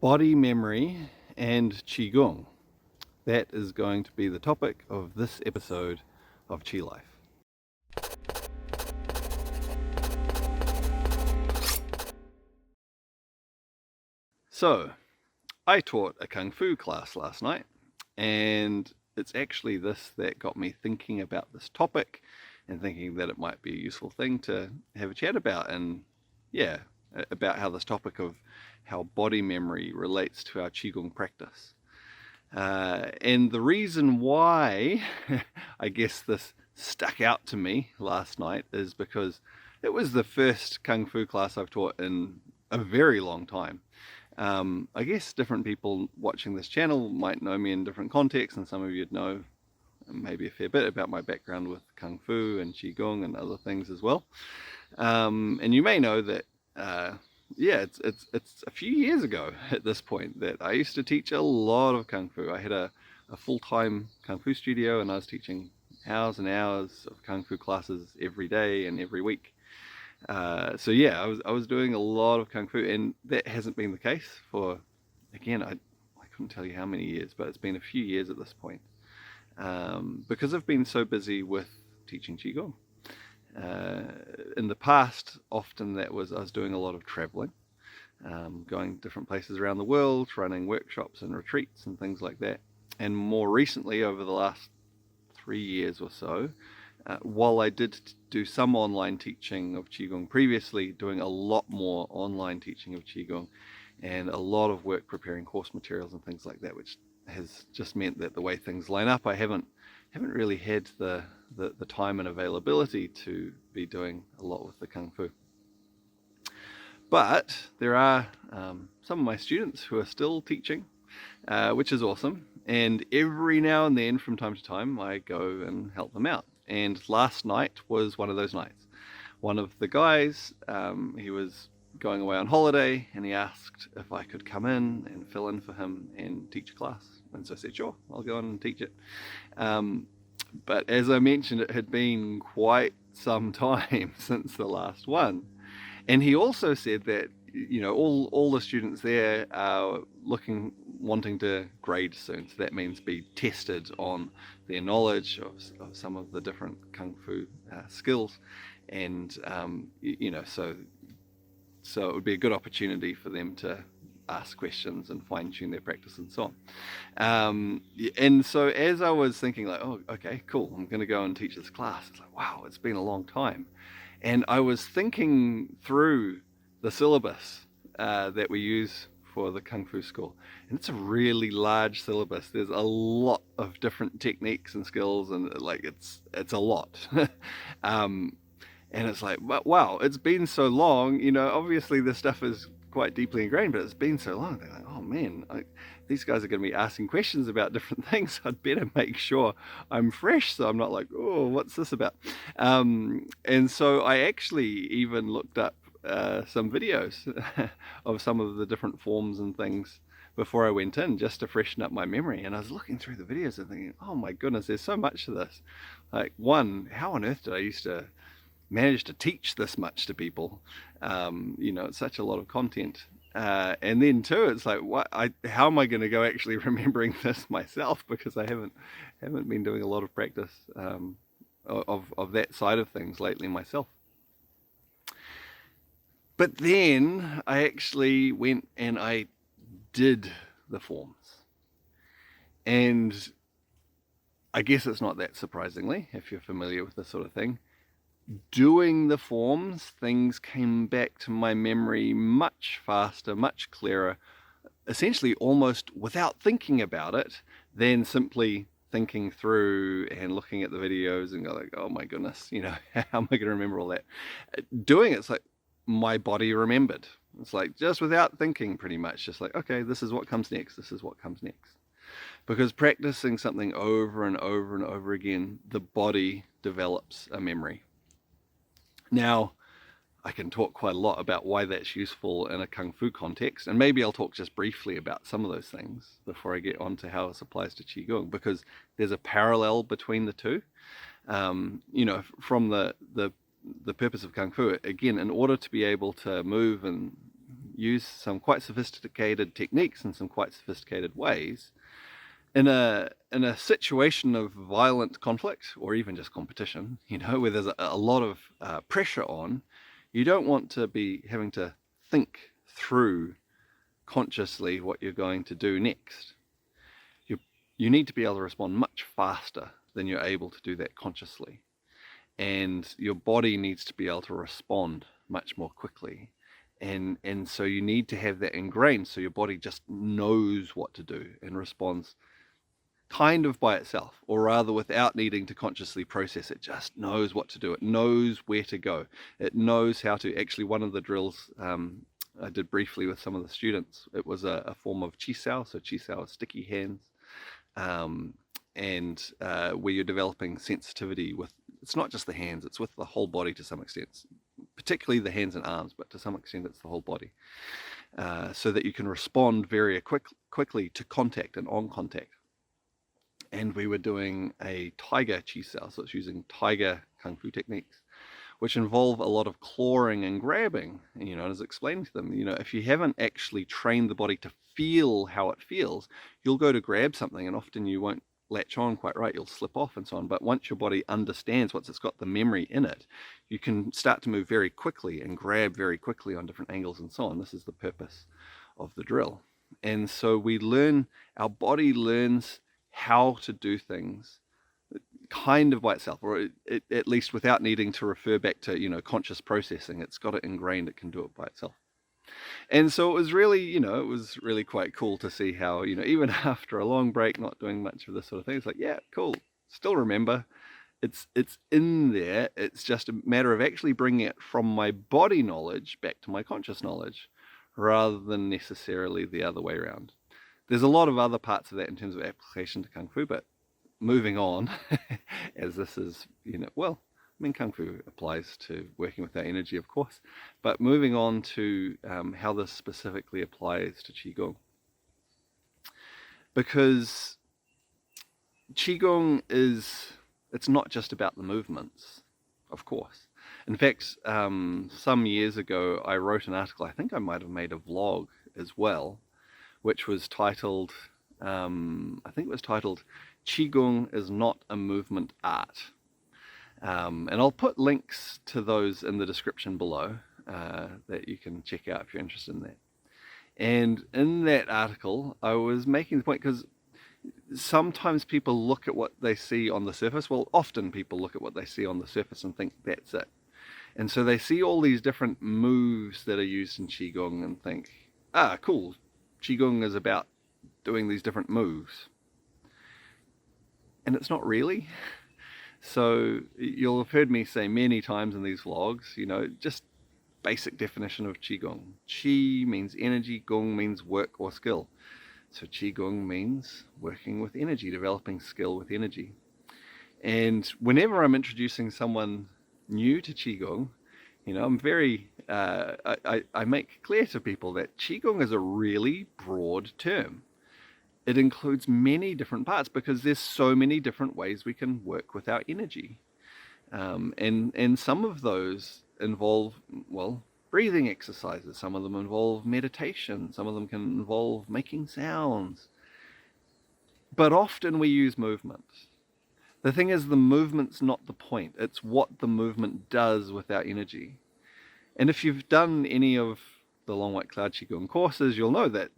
body memory and Qigong. That is going to be the topic of this episode of Chi Life. So, I taught a Kung Fu class last night, and it's actually this that got me thinking about this topic and thinking that it might be a useful thing to have a chat about, and about how this topic of how body memory relates to our Qigong practice. And the reason why I guess this stuck out to me last night is because it was the first Kung Fu class I've taught in a very long time. I guess different people watching this channel might know me in different contexts, and some of you'd know maybe a fair bit about my background with Kung Fu and Qigong and other things as well. And you may know that it's a few years ago at this point that I used to teach a lot of Kung Fu. I had a full-time Kung Fu studio, and I was teaching hours and hours of Kung Fu classes every day and every week. I was doing a lot of Kung Fu, and that hasn't been the case for, again, I couldn't tell you how many years, but it's been a few years at this point, because I've been so busy with teaching Qigong. In the past, often I was doing a lot of traveling, going different places around the world, running workshops and retreats and things like that. And more recently, over the last 3 years or so, while I did do some online teaching of Qigong previously, doing a lot more online teaching of Qigong and a lot of work preparing course materials and things like that, which has just meant that the way things line up, I haven't really had the time and availability to be doing a lot with the Kung Fu. But there are some of my students who are still teaching, which is awesome. And every now and then, from time to time, I go and help them out. And last night was one of those nights. One of the guys, he was going away on holiday, and he asked if I could come in and fill in for him and teach a class. And so I said, sure, I'll go in and teach it. But as I mentioned, it had been quite some time since the last one. And he also said that, all the students there are wanting to grade soon. So that means be tested on their knowledge of some of the different Kung Fu skills. And, so it would be a good opportunity for them to ask questions and fine-tune their practice and so on. And so as I was thinking, like, oh, okay, cool, I'm going to go and teach this class, it's like, wow, it's been a long time. And I was thinking through the syllabus that we use for the Kung Fu school, and it's a really large syllabus. There's a lot of different techniques and skills, and it's a lot. And it's like, wow, it's been so long. Obviously this stuff is quite deeply ingrained, but it's been so long. They're like, oh man, these guys are going to be asking questions about different things. I'd better make sure I'm fresh, so I'm not like, oh, what's this about? And so I actually even looked up some videos of some of the different forms and things before I went in, just to freshen up my memory. And I was looking through the videos and thinking, oh my goodness, there's so much to this. Like, one, how on earth did I used to manage to teach this much to people? It's such a lot of content. And then two, it's like, how am I going to go actually remembering this myself? Because I haven't been doing a lot of practice of that side of things lately myself. But then I actually went and I did the forms. And I guess it's not that surprisingly, if you're familiar with this sort of thing. Doing the forms, things came back to my memory much faster, much clearer, essentially almost without thinking about it, than simply thinking through and looking at the videos and go like, oh my goodness, how am I going to remember all that? Doing it's like my body remembered. It's like just without thinking, pretty much, just like, okay, this is what comes next, this is what comes next. Because practicing something over and over and over again, the body develops a memory. Now, I can talk quite a lot about why that's useful in a Kung Fu context, and maybe I'll talk just briefly about some of those things before I get on to how this applies to Qigong, because there's a parallel between the two. From the purpose of Kung Fu, again, in order to be able to move and use some quite sophisticated techniques and some quite sophisticated ways in a situation of violent conflict or even just competition, where there's a lot of pressure on. You don't want to be having to think through consciously what you're going to do next. You need to be able to respond much faster than you're able to do that consciously. And your body needs to be able to respond much more quickly. And so you need to have that ingrained so your body just knows what to do and responds kind of by itself, or rather without needing to consciously process. It just knows what to do. It knows where to go. It knows how to. Actually, one of the drills I did briefly with some of the students, it was a form of Qigong. So Qigong is sticky hands. And where you're developing sensitivity with, it's not just the hands, it's with the whole body to some extent, particularly the hands and arms, but to some extent it's the whole body, so that you can respond very quickly to contact and on contact. And we were doing a tiger Qigong, so it's using tiger kung fu techniques, which involve a lot of clawing and grabbing. And, I was explaining to them, if you haven't actually trained the body to feel how it feels, you'll go to grab something and often you won't latch on quite right, you'll slip off and so on. But once your body understands, once it's got the memory in it, you can start to move very quickly and grab very quickly on different angles and so on. This is the purpose of the drill. And so our body learns how to do things kind of by itself, or at least without needing to refer back to conscious processing. It's got it ingrained, it can do it by itself. And so it was really quite cool to see how, even after a long break, not doing much of this sort of thing, it's like, yeah, cool, still remember, it's in there. It's just a matter of actually bringing it from my body knowledge back to my conscious knowledge, rather than necessarily the other way around. There's a lot of other parts of that in terms of application to Kung Fu, but moving on, as this is, Kung Fu applies to working with our energy, of course, but moving on to how this specifically applies to Qigong. Because Qigong it's not just about the movements, of course. In fact, some years ago, I wrote an article, I think I might have made a vlog as well, which was titled, Qigong is not a movement art. And I'll put links to those in the description below that you can check out if you're interested in that. And in that article, I was making the point, because sometimes people look at what they see on the surface. Well, often people look at what they see on the surface and think that's it. And so they see all these different moves that are used in Qigong and think, cool, Qigong is about doing these different moves. And it's not really. So you'll have heard me say many times in these vlogs, just basic definition of Qigong. Qi means energy, Gong means work or skill. So Qigong means working with energy, developing skill with energy. And whenever I'm introducing someone new to Qigong, I'm very, I make clear to people that Qigong is a really broad term. It includes many different parts because there's so many different ways we can work with our energy. And some of those involve, breathing exercises. Some of them involve meditation. Some of them can involve making sounds. But often we use movement. The thing is, the movement's not the point. It's what the movement does with our energy. And if you've done any of the Long White Cloud Qigong courses, you'll know that,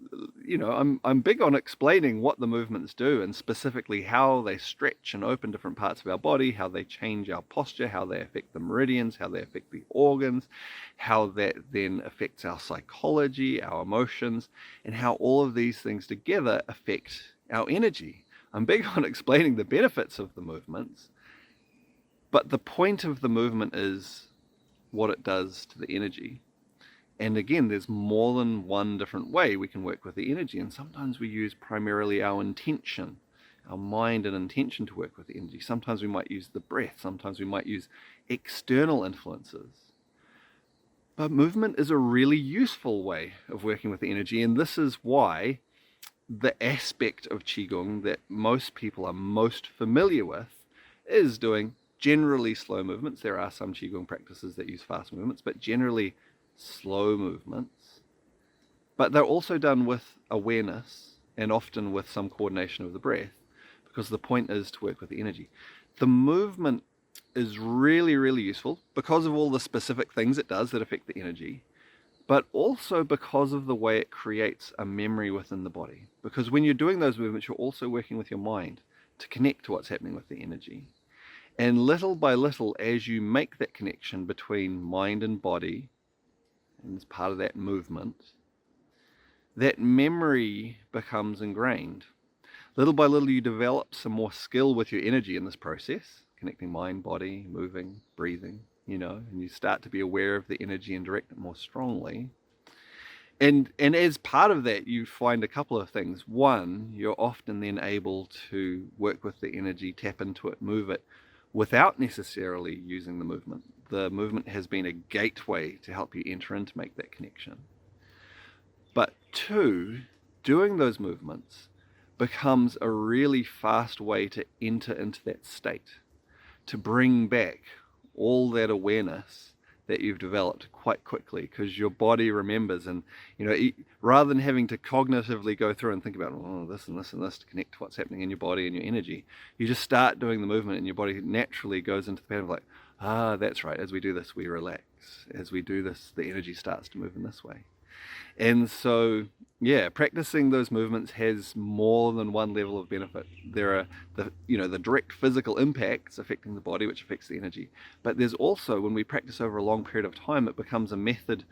I'm big on explaining what the movements do, and specifically how they stretch and open different parts of our body, how they change our posture, how they affect the meridians, how they affect the organs, how that then affects our psychology, our emotions, and how all of these things together affect our energy. I'm big on explaining the benefits of the movements, but the point of the movement is what it does to the energy. And again, there's more than one different way we can work with the energy, and sometimes we use primarily our intention, our mind and intention to work with the energy. Sometimes we might use the breath, sometimes we might use external influences. But movement is a really useful way of working with the energy, and this is why the aspect of Qigong that most people are most familiar with is doing generally slow movements. There are some Qigong practices that use fast movements, but generally slow movements But they're also done with awareness and often with some coordination of the breath, because the point is to work with the energy. The movement is really, really useful because of all the specific things it does that affect the energy, but also because of the way it creates a memory within the body. Because when you're doing those movements, you're also working with your mind to connect to what's happening with the energy. And little by little, as you make that connection between mind and body, and as part of that movement, that memory becomes ingrained. Little by little, you develop some more skill with your energy in this process, connecting mind, body, moving, breathing, and you start to be aware of the energy and direct it more strongly. And as part of that, you find a couple of things. One, you're often then able to work with the energy, tap into it, move it, without necessarily using the movement. The movement has been a gateway to help you enter in to make that connection. But two, doing those movements becomes a really fast way to enter into that state, to bring back all that awareness that you've developed quite quickly, because your body remembers. And rather than having to cognitively go through and think about this and this and this to connect to what's happening in your body and your energy, you just start doing the movement and your body naturally goes into the pattern of like, that's right, as we do this we relax, as we do this the energy starts to move in this way. And so, practicing those movements has more than one level of benefit. There are the direct physical impacts affecting the body, which affects the energy. But there's also, when we practice over a long period of time, it becomes a method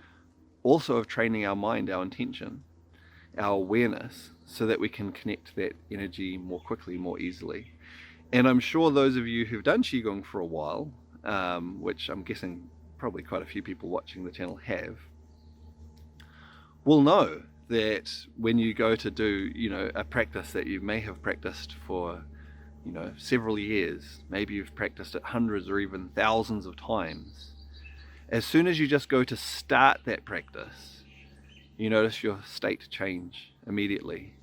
also of training our mind, our intention, our awareness, so that we can connect that energy more quickly, more easily. And I'm sure those of you who've done Qigong for a while, which I'm guessing probably quite a few people watching the channel have, will know that when you go to do, a practice that you may have practiced for, several years, maybe you've practiced it hundreds or even thousands of times, as soon as you just go to start that practice, you notice your state change immediately.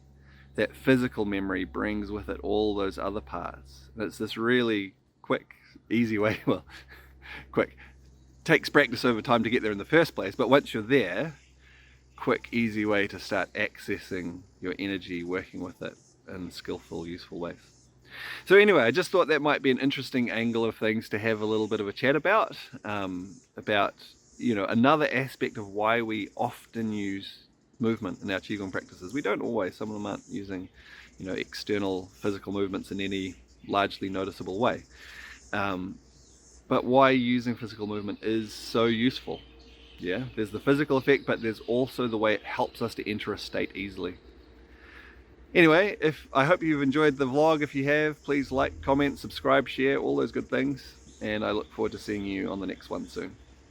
That physical memory brings with it all those other parts. And it's this really quick, easy way, quick, takes practice over time to get there in the first place, but once you're there, quick, easy way to start accessing your energy, working with it in skillful, useful ways. So anyway, I just thought that might be an interesting angle of things to have a little bit of a chat about another aspect of why we often use movement in our Qigong practices. We don't always, some of them aren't using, external physical movements in any largely noticeable way. But why using physical movement is so useful. Yeah, there's the physical effect, but there's also the way it helps us to enter a state easily. Anyway, I hope you've enjoyed the vlog. If you have, please like, comment, subscribe, share, all those good things. And I look forward to seeing you on the next one soon.